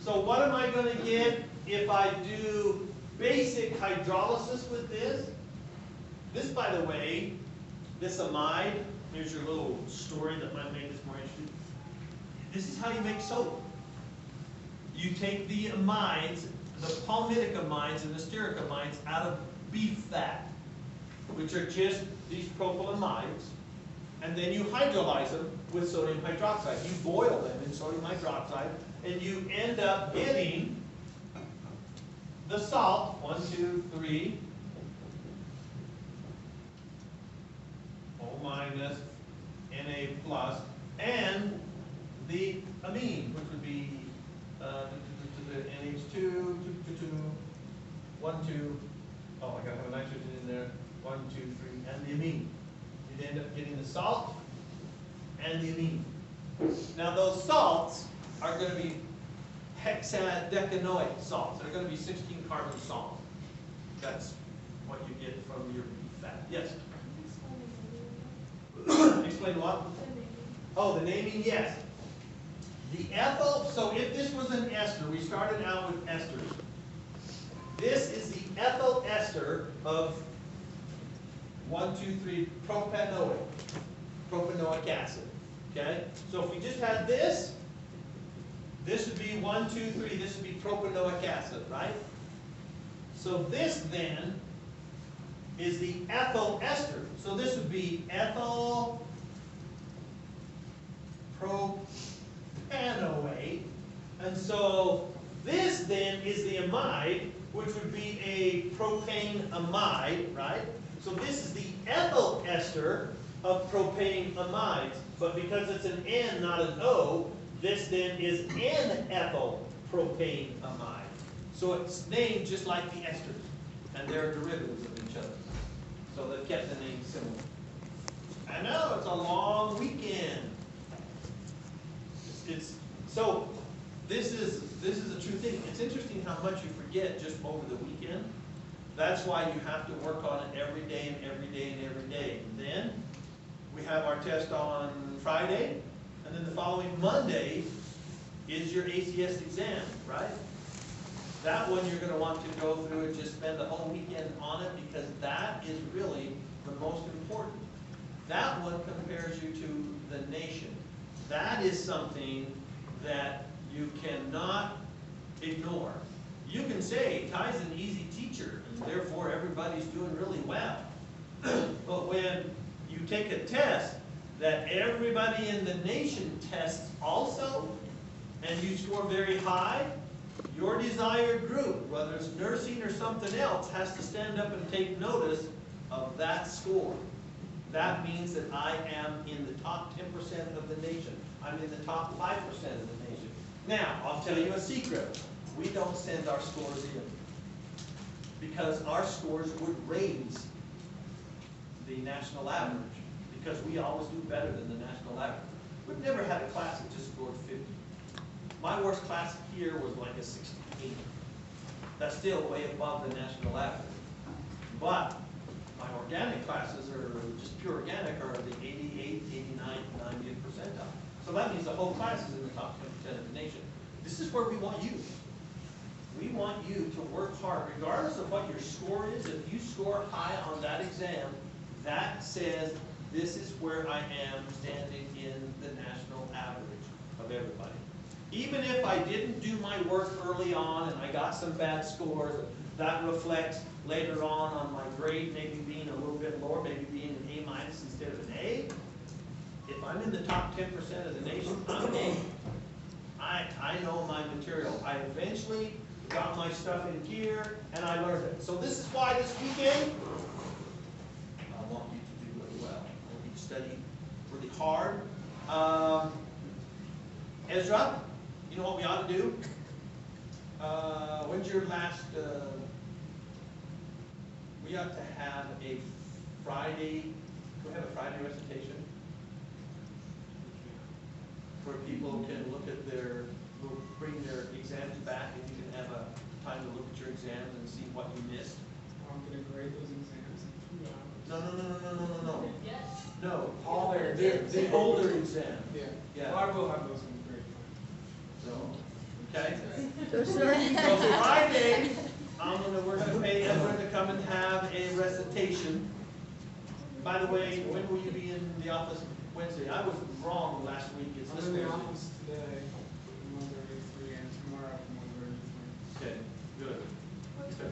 So what am I going to get if I do basic hydrolysis with this? This, by the way, this amide, here's your little story that might make this more interesting. This is how you make soap. You take the amides, the palmitic amides and the stearic amides out of beef fat, which are just these propylamides, and then you hydrolyze them with sodium hydroxide. You boil them in sodium hydroxide, and you end up getting the salt, 1, 2, 3, O minus, Na plus, and the amine, which would be NH2, 1, 2, oh, I gotta have a nitrogen in there, 1, 2, 3, and the amine. You'd end up getting the salt and the amine. Now those salts are going to be hexadecanoic salts. They're going to be 16 carbon salts. That's what you get from your beef fat. Yes? Explain what? Oh, the naming, yes. The ethyl, so if this was an ester, we started out with esters. This is the ethyl ester of 1, 2, 3 propanoic acid. Okay? So if we just had this, this would be 1, 2, 3, this would be propanoic acid, right? So this then is the ethyl ester. So this would be ethyl propanoate. And so this then is the amide, which would be a propane amide, right? So this is the ethyl ester of propane amides. But because it's an N, not an O, this then is N-ethyl propane amide. So it's named just like the esters, and they're derivatives of each other. So they've kept the name similar. I know, it's a long weekend. So this is a true thing. It's interesting how much you forget just over the weekend. That's why you have to work on it every day and every day and every day. And then we have our test on Friday, and then the following Monday is your ACS exam, right? That one you're going to want to go through and just spend the whole weekend on it, because that is really the most important. That one compares you to the nation. That is something that you cannot ignore. You can say Ty's an easy teacher, and therefore everybody's doing really well. But when you take a test that everybody in the nation tests also, and you score very high, your desired group, whether it's nursing or something else, has to stand up and take notice of that score. That means that I am in the top 10% of the nation. I'm in the top 5% of the nation. Now, I'll tell you a secret. We don't send our scores in, because our scores would raise the national average, because we always do better than the national average. We've never had a class that just scored 50. My worst class here was like a 68. That's still way above the national average. But my organic classes are just pure organic, are the 88, 89, 90th percentile. So that means the whole class is in the top 10% of the nation. This is where we want you. We want you to work hard, regardless of what your score is. If you score high on that exam, that says this is where I am standing in the national average of everybody. Even if I didn't do my work early on and I got some bad scores, that reflects later on my grade maybe being a little bit lower, maybe being an A minus instead of an A. If I'm in the top 10% of the nation, I'm an A. I know my material. I eventually got my stuff in gear and I learned it. So this is why this weekend, I want you to do really well. I want you to study really hard. Ezra, you know what we ought to do? When's your last, we ought to have a Friday, we have a Friday recitation where people can look at bring their exams back, and you can have a time to look at your exams and see what you missed. I'm going to grade those exams in 2 hours. No. Yes. No, all the older exam. Yeah. Yeah. Well, I will have those in grade 5. So, Okay? So sorry. So Friday, we're gonna pay everyone to come and have a recitation. By the way, when will you be in the office Wednesday? I was wrong last week, it's this I'm in the Wednesday. office today from 1:30 to 3 and tomorrow from 1:30 to 3. Okay, good. Okay.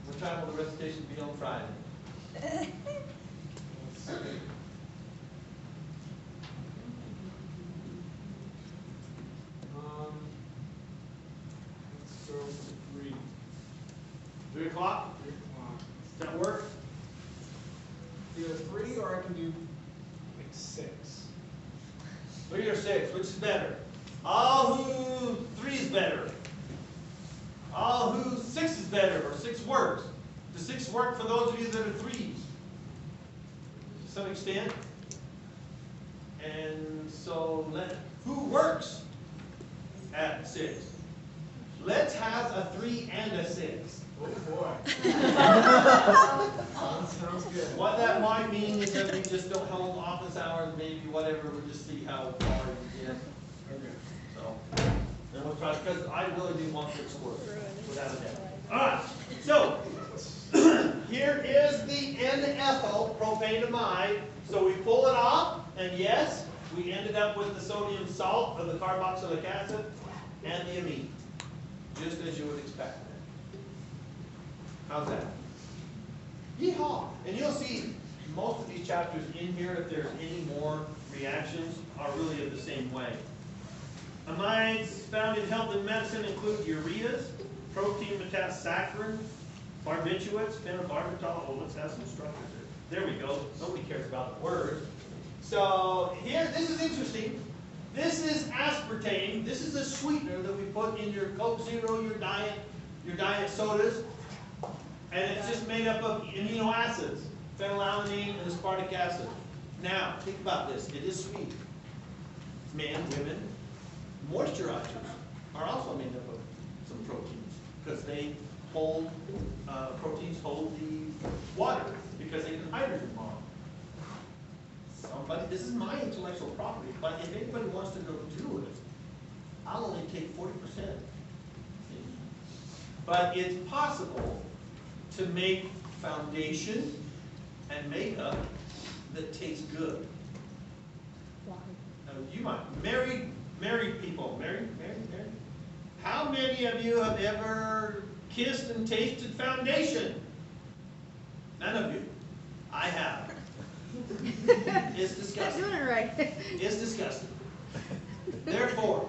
What time will the recitation be on Friday? Let's go for 3. 3 o'clock? 3 o'clock. Does that work? Either 3 or I can do like 6. 3 or 6, which is better? All who 3 is better. All who 6 is better, or 6 works. Does 6 work for those of you that are 3s? To some extent. And so, who works at 6? Let's have a 3 and a 6. Oh boy. Sounds good. What that might mean is that we just don't hold office hours, maybe whatever, we'll just see how far we get. Okay. So, and we'll try, because I really do want this work, without a doubt. Alright, so, here is the N-ethyl propanamide. So we pull it off, and yes, we ended up with the sodium salt of the carboxylic acid and the amine, just as you would expect. How's that? Yeehaw! And you'll see most of these chapters in here, if there's any more reactions, are really of the same way. Amides found in health and medicine include ureas, protein metasaccharin, barbiturates, phenobarbital. Oh, let's have some structures here. There we go. Nobody cares about the words. So here, this is interesting. This is aspartame. This is a sweetener that we put in your Coke Zero, your diet sodas. And it's just made up of amino acids, phenylalanine and aspartic acid. Now, think about this. It is sweet. Men, women, moisturizers are also made up of some proteins because they hold, proteins hold the water because they can hydrogen bond. Somebody, this is my intellectual property, but if anybody wants to go do it, I'll only take 40%. But it's possible to make foundation and makeup that tastes good. Now, you might, married people, married? How many of you have ever kissed and tasted foundation? None of you. I have. It's disgusting. Doing it right. It's disgusting. Therefore,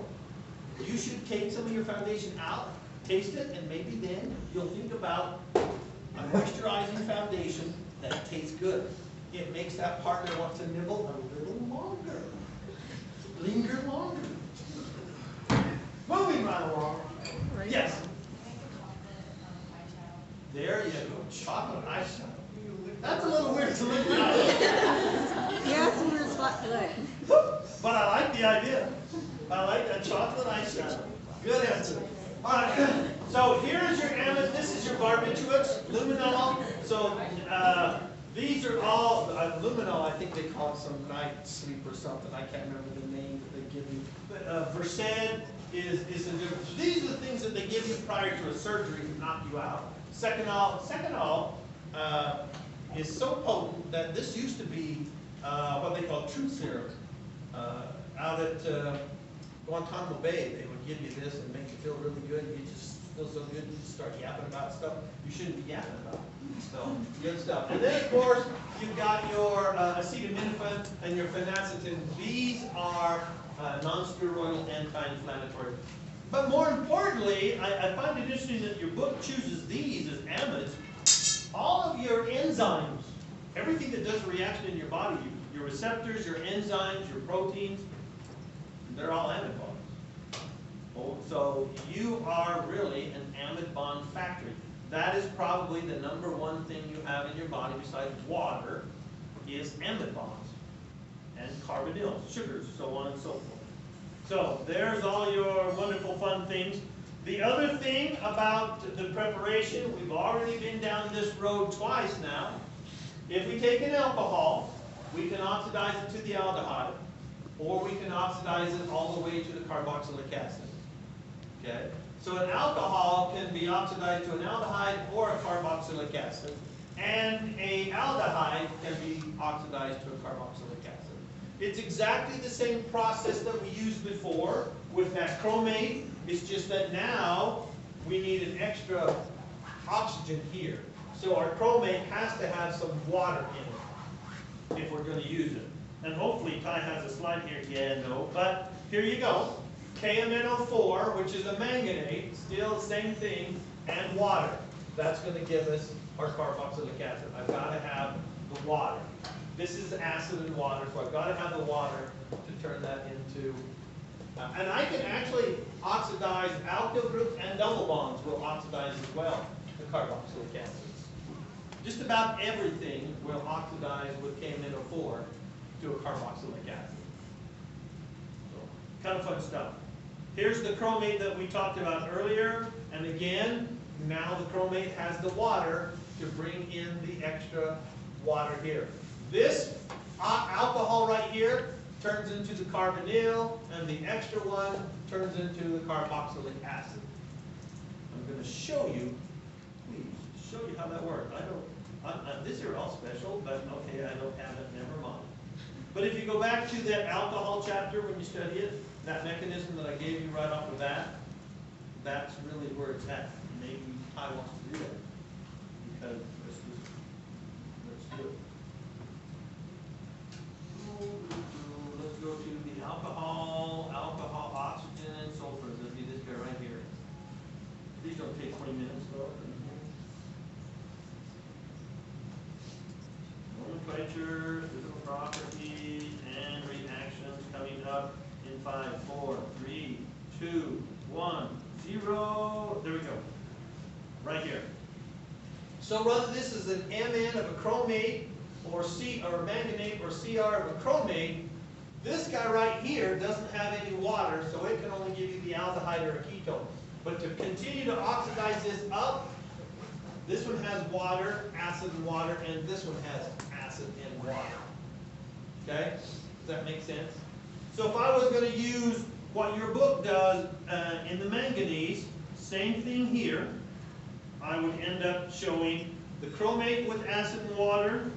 you should take some of your foundation out, taste it, and maybe then you'll think about a moisturizing foundation that tastes good. It makes that partner want to nibble a little longer. Linger longer. Moving right along. Right. Yes. There you go. Chocolate eyeshadow. That's a little weird to look at. Yes, we're spot today. But I like the idea. I like that chocolate eyeshadow. Good answer. All right. So here's your amide. This is your barbiturates, luminol. So these are all luminol. I think they call it some night sleep or something. I can't remember the name that they give you. But Versed is a different. These are the things that they give you prior to a surgery to knock you out. Seconal is so potent that this used to be what they call truth serum. Out at Guantanamo Bay, they would give you this and make you feel really good. You just feel so good, you just start yapping about stuff you shouldn't be yapping about. So, good stuff. And then, of course, you've got your acetaminophen and your phenacetin. These are non-steroidal anti-inflammatory. But more importantly, I find it interesting that your book chooses these as amides. All of your enzymes, everything that does a reaction in your body, your receptors, your enzymes, your proteins, they're all amide bonds. Oh, so you are really an amide bond factory. That is probably the #1 thing you have in your body besides water is amide bonds and carbonyls, sugars, so on and so forth. So there's all your wonderful fun things. The other thing about the preparation, we've already been down this road twice now. If we take an alcohol, we can oxidize it to the aldehyde. or we can oxidize it all the way to the carboxylic acid. Okay? So an alcohol can be oxidized to an aldehyde or a carboxylic acid, and a aldehyde can be oxidized to a carboxylic acid. It's exactly the same process that we used before with that chromate. It's just that now we need an extra oxygen here. So our chromate has to have some water in it if we're going to use it. And hopefully Ty has a slide here. Yeah, no, but here you go. Chem1120, which is a manganate, still the same thing, and water. That's going to give us our carboxylic acid. I've got to have the water. This is acid and water, so I've got to have the water to turn that into, and I can actually oxidize alkyl groups, and double bonds will oxidize as well, the carboxylic acids. Just about everything will oxidize with Chem1120 to a carboxylic acid. So, kind of fun stuff. Here's the chromate that we talked about earlier, and again, now the chromate has the water to bring in the extra water here. This alcohol right here turns into the carbonyl, and the extra one turns into the carboxylic acid. I'm going to show you, please, show you how that works. These are all special, but okay, I don't have it, never mind. But if you go back to that alcohol chapter when you study it, that mechanism that I gave you right off the bat, that's really where it's at. Maybe Ty wants to do that, because let's do it. Let's go to the alcohol, oxygen, sulfur. Let's do this guy right here. These don't take 20 minutes though. Nomenclature, physical properties, and reactions coming up in 5, 4, 3, 2, 1, 0. There we go. Right here. So whether this is an Mn of a chromate, or manganate, or Cr of a chromate, this guy right here doesn't have any water, so it can only give you the aldehyde or a ketone. But to continue to oxidize this up, this one has water, acid and water, and this one has acid and water. Okay? Does that make sense? So if I was going to use what your book does in the manganese, same thing here, I would end up showing the chromate with acid and water,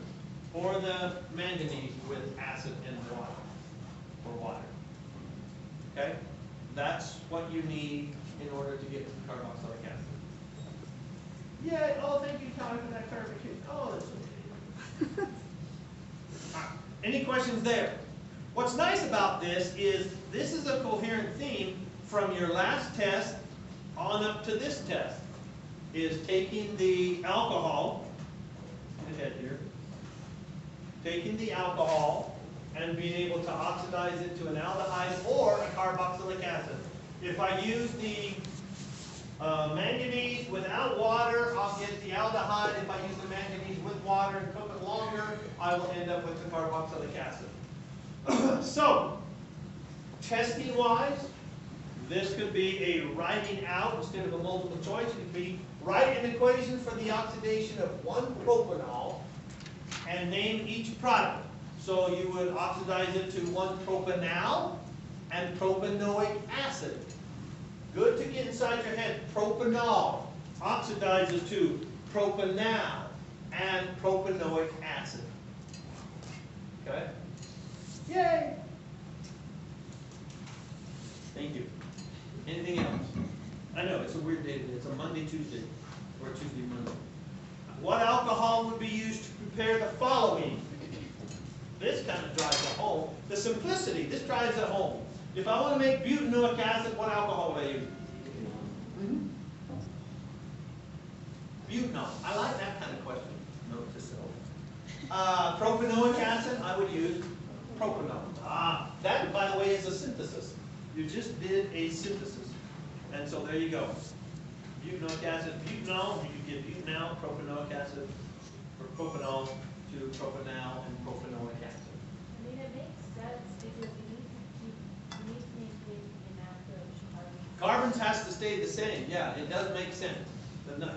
or the manganese with acid and water, or water. Okay? That's what you need in order to get to the carboxylic acid. Yay! Oh, thank you, Tyler, for that clarification. Oh, that's okay. Any questions there? What's nice about this is a coherent theme from your last test on up to this test. Is taking the alcohol, get ahead here, taking the alcohol and being able to oxidize it to an aldehyde or a carboxylic acid. If I use the manganese without water, I'll get the aldehyde. If I use the manganese with water and cook it longer, I will end up with the carboxylic acid. So, testing-wise, this could be a writing out instead of a multiple choice. It could be write an equation for the oxidation of one propanol and name each product. So you would oxidize it to one propanal and propanoic acid. Good to get inside your head. Propanol oxidizes to propanal and propanoic acid. Okay? Yay! Thank you. Anything else? I know, it's a weird day today. It's a Monday, Tuesday, or Tuesday, Monday. What alcohol would be used to prepare the following? This kind of drives it home. The simplicity, this drives it home. If I want to make butanoic acid, what alcohol would I use? Butanol. I like that kind of question. Note to self. Propanoic acid, I would use propanol. That, by the way, is a synthesis. You just did a synthesis. And so there you go. Butanoic acid, butanol, you can get butanol, propanoic acid, or propanol to propanal and propanoic acid. I mean, it makes sense because you need to maintain the amount of carbon. Carbons has to stay the same. Yeah, it does make sense.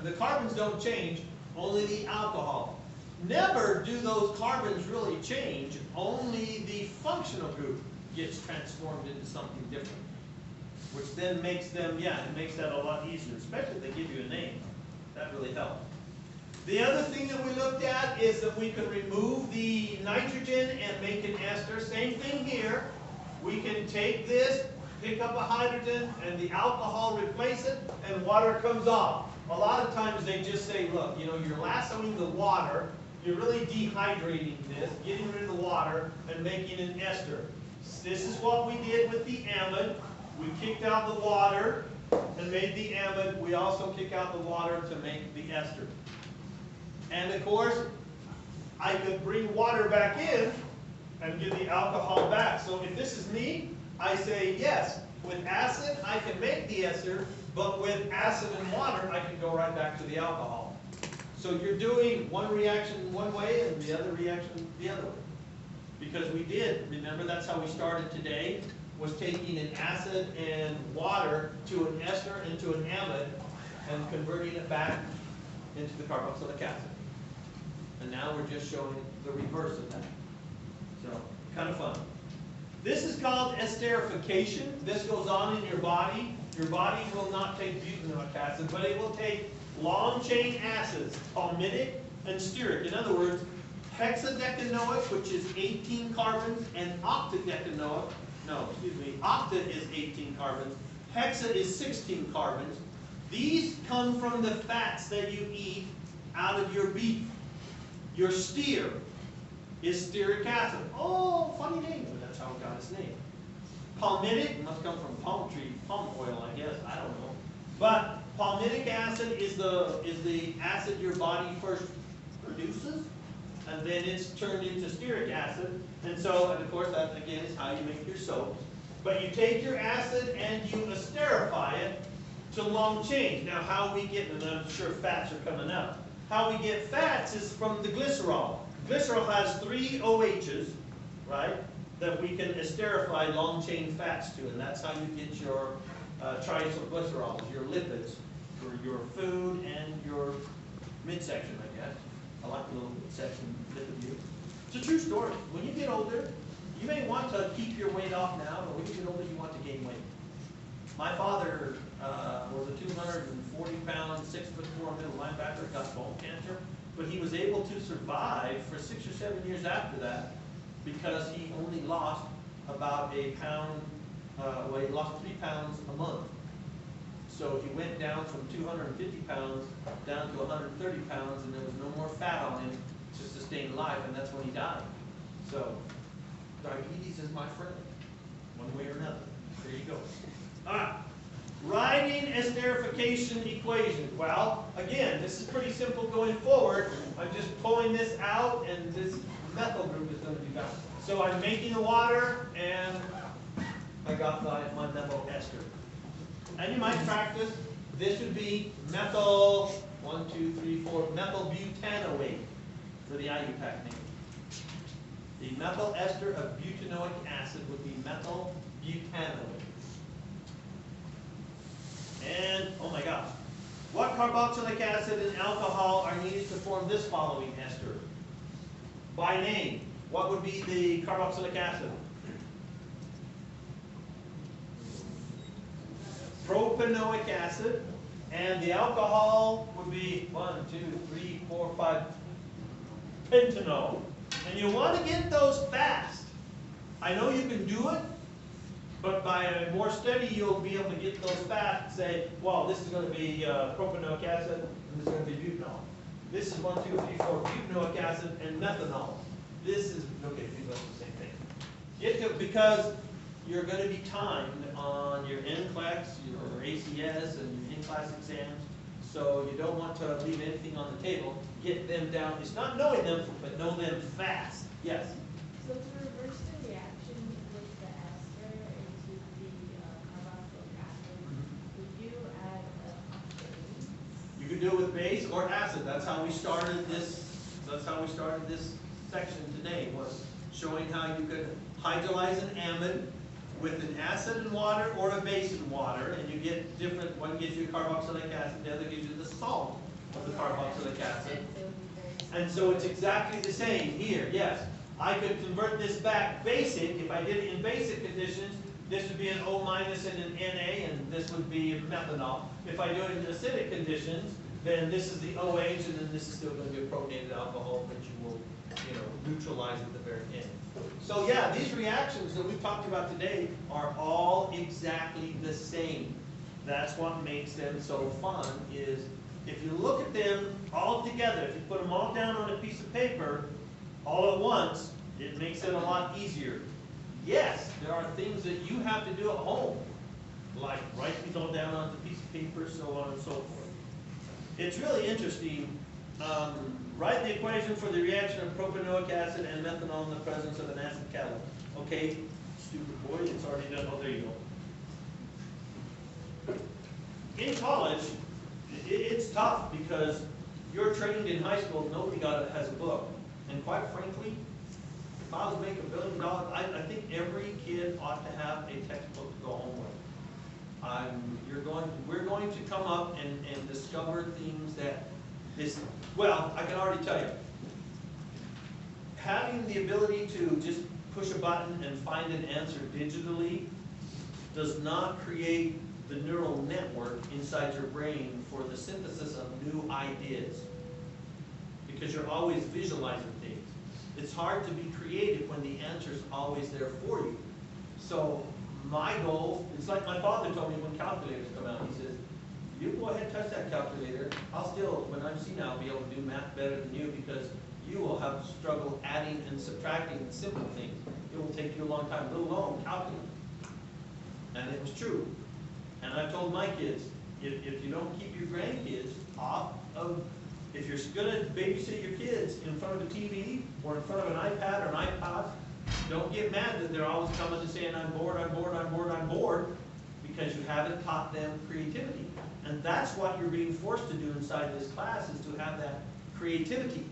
The carbons don't change, only the alcohol. Never do those carbons really change, only the functional group. gets transformed into something different. Which then makes them, yeah, it makes that a lot easier, especially if they give you a name. That really helps. The other thing that we looked at is that we can remove the nitrogen and make an ester. Same thing here. We can take this, pick up a hydrogen, and the alcohol replace it, and water comes off. A lot of times they just say, look, you know, you're lassoing the water, you're really dehydrating this, getting rid of the water, and making an ester. This is what we did with the amide. We kicked out the water and made the amide. We also kick out the water to make the ester. And of course, I could bring water back in and get the alcohol back. So if this is me, I say yes. With acid, I can make the ester, but with acid and water, I can go right back to the alcohol. So you're doing one reaction one way and the other reaction the other way. Because we did, remember that's how we started today, was taking an acid and water to an ester into an amide and converting it back into the carboxylic acid. And now we're just showing the reverse of that. So, kind of fun. This is called esterification. This goes on in your body. Your body will not take butanoic acid, but it will take long chain acids, palmitic and stearic. In other words, hexadecanoic, which is 18 carbons, and octadecanoic, octa is 18 carbons, hexa is 16 carbons. These come from the fats that you eat out of your beef. Your steer is stearic acid. Oh, funny name, but that's how it got its name. Palmitic must come from palm oil, I guess, I don't know. But palmitic acid is the acid your body first produces, and then it's turned into stearic acid. And so, and of course, that again is how you make your soaps. But you take your acid and you esterify it to long chains. Now, how we get, and I'm sure fats are coming up. How we get fats is from the glycerol. Glycerol has 3 OHs, right, that we can esterify long chain fats to, and that's how you get your triacylglycerols, your lipids, for your food and your midsection, I guess. I like the little midsection lipid view. It's a true story. When you get older, you may want to keep your weight off now, but when you get older, you want to gain weight. My father was a 240-pound, 6'4" middle linebacker, got bone cancer, but he was able to survive for 6 or 7 years after that because he only lost about a pound, well, he lost 3 pounds a month. So he went down from 250 pounds down to 130 pounds, and there was no more fat on him to sustain life, and that's when he died. So diabetes is my friend, one way or another. There you go. All right. Writing esterification equation. Well, again, this is pretty simple going forward. I'm just pulling this out, and this methyl group is going to do that. So I'm making the water, and I got my methyl ester. And you might practice, this would be methyl, methyl butanoate for the IUPAC name. The methyl ester of butanoic acid would be methyl butanoate. And, oh my gosh, what carboxylic acid and alcohol are needed to form this following ester? By name, what would be the carboxylic acid? Propanoic acid, and the alcohol would be 1, 2, 3, 4, 5, pentanol. And you want to get those fast. I know you can do it, but by more study, you'll be able to get those fast and say, well, this is going to be propanoic acid, and this is going to be butanol. This is 1, 2, 3, 4, butanoic acid and methanol. This is, okay, these are the same thing. Get to, because you're going to be timed on your NCLEX, your ACS, and your in-class exams, so you don't want to leave anything on the table. Get them down. It's not knowing them, but know them fast. Yes? So to reverse the reaction with the ester into the carboxylic acid, would you add a base? You can do it with base or acid. That's how we started this. That's how we started this section today. Was showing how you could hydrolyze an amide with an acid and water or a base and water, and you get different. One gives you carboxylic acid, the other gives you the salt of the carboxylic acid. And so it's exactly the same here. Yes, I could convert this back basic. If I did it in basic conditions, this would be an O- and an Na, and this would be methanol. If I do it in acidic conditions, then this is the OH, and then this is still going to be a protonated alcohol, but you will, neutralize at the very end. So yeah, these reactions that we've talked about today are all exactly the same. That's what makes them so fun, is if you look at them all together, if you put them all down on a piece of paper, all at once, it makes it a lot easier. Yes, there are things that you have to do at home, like write these all down on a piece of paper, so on and so forth. It's really interesting. Write the equation for the reaction of propanoic acid and methanol in the presence of an acid catalyst. Okay, stupid boy, it's already done. Oh, there you go. In college, it's tough because you're trained in high school. Nobody has a book, and quite frankly, if I was making $1 billion, I think every kid ought to have a textbook to go home with. We're going to come up and discover things that I can already tell you. Having the ability to just push a button and find an answer digitally does not create the neural network inside your brain for the synthesis of new ideas, because you're always visualizing things. It's hard to be creative when the answer's always there for you. So my goal, it's like my father told me when calculators come out. He says, you go ahead and touch that calculator. I'll still, when I'm senile, be able to do math better than you, because you will have to struggle adding and subtracting simple things. It will take you a long time, let alone calculate. And it was true. And I've told my kids, if you don't keep your grandkids off of, if you're going to babysit your kids in front of a TV or in front of an iPad or an iPod, don't get mad that they're always coming and saying, I'm bored, I'm bored, I'm bored, I'm bored, because you haven't taught them creativity. And that's what you're being forced to do inside this class, is to have that creativity.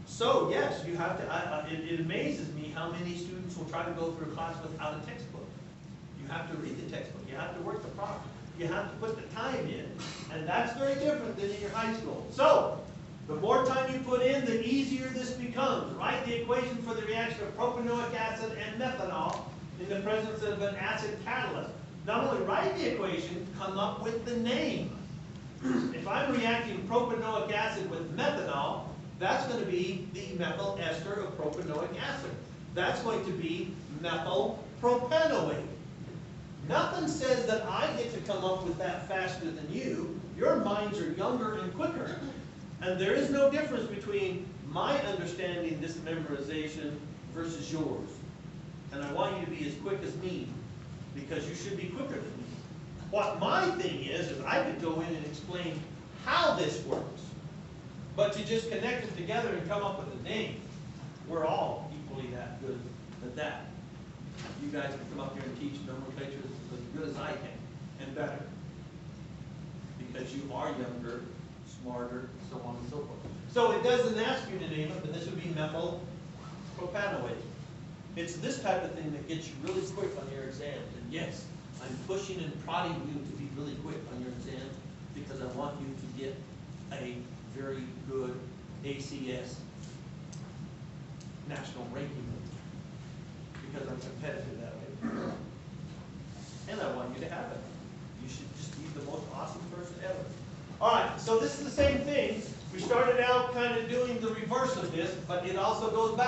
So yes, you have to, it amazes me how many students will try to go through a class without a textbook. You have to read the textbook, you have to work the problem, you have to put the time in, and that's very different than in your high school. So, the more time you put in, the easier this becomes. Write the equation for the reaction of propanoic acid and methanol in the presence of an acid catalyst. Not only write the equation, come up with the name. If I'm reacting propanoic acid with methanol, that's going to be the methyl ester of propanoic acid. That's going to be methyl propanoate. Nothing says that I get to come up with that faster than you. Your minds are younger and quicker. And there is no difference between my understanding this memorization versus yours. And I want you to be as quick as me, because you should be quicker than me. What my thing is I could go in and explain how this works. But to just connect them together and come up with a name, we're all equally that good at that. You guys can come up here and teach nomenclature as good as I can, and better. Because you are younger, smarter, so on and so forth. So it doesn't ask you to name it, but this would be methyl propanoate. It's this type of thing that gets you really quick on your exams. And yes, I'm pushing and prodding you to be really quick on your exam, because I want you to get a very good ACS national ranking, because I'm competitive that way. And I want you to have it. You should just be the most awesome person ever. All right, so this is the same thing. We started out kind of doing the reverse of this, but it also goes back